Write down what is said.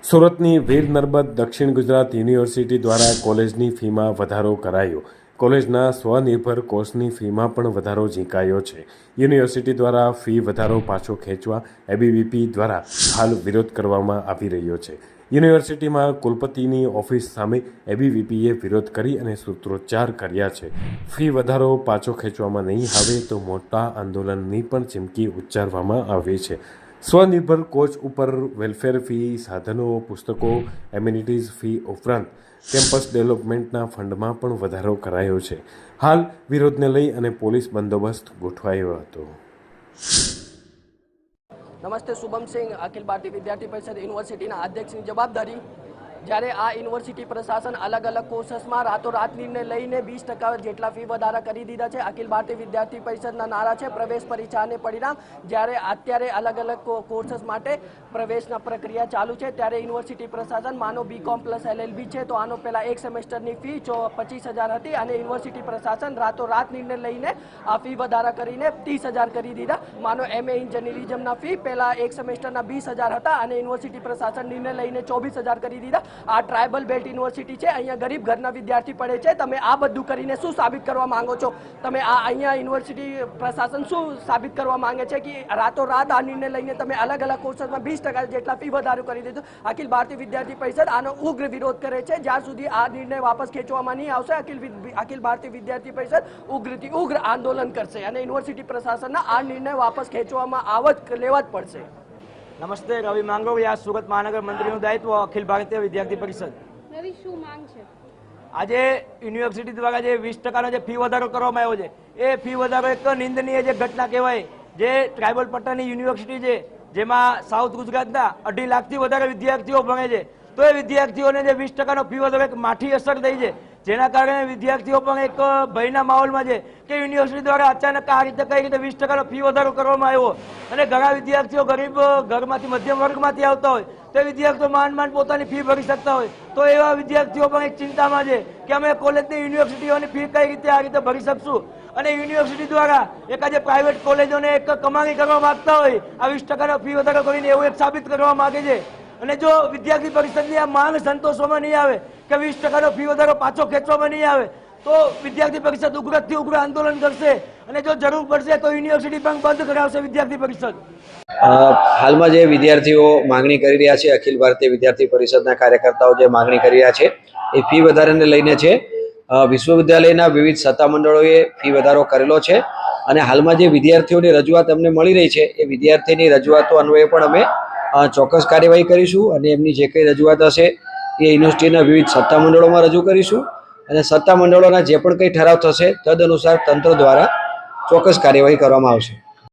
સુરતની વીર નર્મદ દક્ષિણ ગુજરાત યુનિવર્સિટી દ્વારા કોલેજની ફીમાં વધારો કરાયો। કોલેજના સ્વનિર્ભર કોર્સની ફીમાં પણ વધારો ઝીંકાયો છે। યુનિવર્સિટી દ્વારા ફી વધારો પાછો ખેંચવા એબીવીપી દ્વારા હાલ વિરોધ કરવામાં આવી રહ્યો છે। યુનિવર્સિટીમાં કુલપતિની ઓફિસ સામે એબીવીપીએ વિરોધ કરી અને સૂત્રોચ્ચાર કર્યા છે। ફી વધારો પાછો ખેંચવામાં નહીં આવે તો મોટા આંદોલનની પણ ચીમકી ઉચ્ચારવામાં આવી છે। સ્વનિર્ભર કોચ ઉપર વેલફેર ફી, સાધનો, પુસ્તકો, એમ્યુનિટીઝ ફી ઉપરાંત કેમ્પસ ડેવલપમેન્ટના ફંડમાં પણ વધારો કરાયો છે। હાલ વિરોધને લઈ અને પોલીસ બંદોબસ્ત ગોઠવાયો હતો। નમસ્તે, શુભમ સિંહ, અખિલ ભારતીય વિદ્યાર્થી પરિષદ યુનિવર્સિટીના અધ્યક્ષની જવાબદારી। જ્યારે આ યુનિવર્સિટી પ્રશાસન અલગ અલગ કોર્સમાં રાતોરાત નિર્ણય લઈને 20% જેટલા ફી વધારા કરી દીધા છે। અખિલ ભારતીય વિદ્યાર્થી પરિષદના નારા છે પ્રવેશ પરીક્ષા અને પરિણામ। જ્યારે અત્યારે અલગ અલગ કોર્सेस માટે પ્રવેશના પ્રક્રિયા ચાલુ છે, ત્યારે યુનિવર્સિટી પ્રશાસન માનો BCom પ્લસ LLB છે તો આનો પહેલા એક સેમેસ્ટરની ફી 25,000 હતી અને યુનિવર્સિટી પ્રશાસન રાતોરાત નિર્ણય લઈને આ ફી વધારા કરીને 30,000 કરી દીધા। માનો MA ઇન જર્નલિઝમના ફી પહેલા એક સેમેસ્ટરના 20,000 હતા અને યુનિવર્સિટી પ્રશાસન નિર્ણય લઈને 24,000 કરી દીધા। આ ટ્રાઇબલ બેલ્ટ યુનિવર્સિટી છે, અહીંયા ગરીબ ઘરના વિદ્યાર્થી પડે છે। તમે આ બધું કરીને શું સાબિત કરવા માંગો છો? તમે આ અહીંયા યુનિવર્સિટી પ્રશાસન શું સાબિત કરવા માંગે છે કે રાતોરાત આ નિર્ણય લઈને તમે અલગ અલગ કોર્સમાં 20% જેટલા ફી વધારો કરી દીધો? અખિલ ભારતીય વિદ્યાર્થી પરિષદ આનો ઉગ્ર વિરોધ કરે છે। જ્યાં સુધી આ નિર્ણય વાપસ ખેંચવામાં નહીં આવશે, અખિલ ભારતીય વિદ્યાર્થી પરિષદ ઉગ્રથી ઉગ્ર આંદોલન કરશે અને યુનિવર્સિટી પ્રશાસનના આ નિર્ણય વાપસ ખેંચવામાં લેવા જ પડશે। નમસ્તે, રવિ માંગરોળિયા, સુરત મહાનગર મંત્રીનું દાયિત્વ, અખિલ ભારતીય વિદ્યાર્થી પરિષદ। રવિ, શું માંગ છે? આજે યુનિવર્સિટી દ્વારા જે 20% જે ફી વધારો કરવામાં આવ્યો છે, એ ફી વધારો એક નિંદનીય જે ઘટના કહેવાય। જે ટ્રાઇબલ પટ્ટાની યુનિવર્સિટી છે, જેમાં સાઉથ ગુજરાતના 2.5 લાખથી વધારે વિદ્યાર્થીઓ ભણે છે, તો એ વિદ્યાર્થીઓને જે 20% ફી વધારો એક માઠી અસર થઈ છે, જેના કારણે વિદ્યાર્થીઓ પણ એક ભયના માહોલમાં છે કે યુનિવર્સિટી દ્વારા અચાનક આ રીતે કઈ રીતે 20% ફી વધારો કરવામાં આવ્યો અને ઘણા વિદ્યાર્થીઓ ગરીબ ઘરમાંથી મધ્યમ વર્ગમાંથી આવતા હોય તે વિદ્યાર્થીઓ માંડ પોતાની ફી ભરી શકતા હોય, તો એવા વિદ્યાર્થીઓ પણ એક ચિંતામાં છે કે અમે કોલેજની યુનિવર્સિટીઓની ફી કઈ રીતે આ રીતે ભરી શકશું। અને યુનિવર્સિટી દ્વારા એક આજે પ્રાઇવેટ કોલેજોને એક કમાણી કરવા માંગતા હોય આ 20% ફી વધારો કરીને એવું એક સાબિત કરવા માંગે છે। અને જો વિદ્યાર્થી પરિષદની આ માંગ સંતોષવામાં નહીં આવે કે 20% ફી વધારો પાછો ખેંચવામાં નહીં આવે તો વિદ્યાર્થી પરિષદ ઉગ્રથી ઉગ્ર આંદોલન કરશે અને જો જરૂર પડશે તો યુનિવર્સિટી પણ બંધ કરાવશે વિદ્યાર્થી પરિષદ। હાલમાં જે વિદ્યાર્થીઓ માંગણી કરી રહ્યા છે, અખિલ ભારતીય વિદ્યાર્થી પરિષદના કાર્યકર્તાઓ જે માંગણી કરી રહ્યા છે એ ફી વધારાને લઈને છે। વિશ્વવિદ્યાલયના વિવિધ સત્તામંડળોએ ફી વધારો કરેલો છે અને હાલમાં જે વિદ્યાર્થીઓની રજૂઆત અમને મળી રહી છે એ વિદ્યાર્થીની રજૂઆતો અન્વયે પણ અમે ચોક્કસ કાર્યવાહી કરીશું અને એમની જે કંઈ રજૂઆત હશે એ યુનિવર્સિટીના વિવિધ સત્તામંડળોમાં રજૂ કરીશું અને સત્તામંડળોના જે પણ કંઈ ઠરાવ થશે તદ અનુસાર તંત્ર દ્વારા ચોક્કસ કાર્યવાહી કરવામાં આવશે।